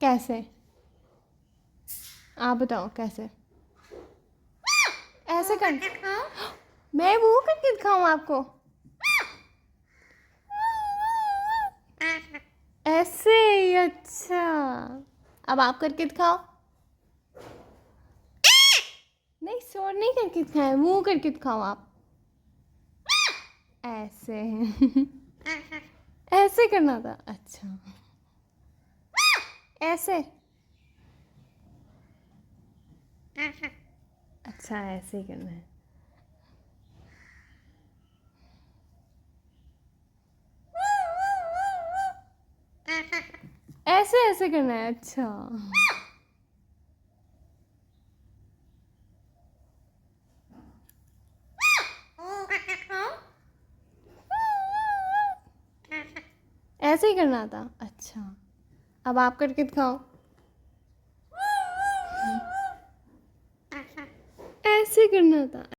कैसे? आप बताओ कैसे? ऐसे कर। मैं वो करके दिखाऊं आपको? ऐसे? अच्छा, अब आप करके दिखाओ। नहीं, शोर नहीं करके दिखाएं, मुंह करके दिखाओ आप। ऐसे। ऐसे करना था? अच्छा, ऐसे? अच्छा, ऐसे ही करना है। ऐसे ऐसे करना है? अच्छा। ऐसे ही करना था? अच्छा, अब आप करके दिखाओ। ऐसे करना था?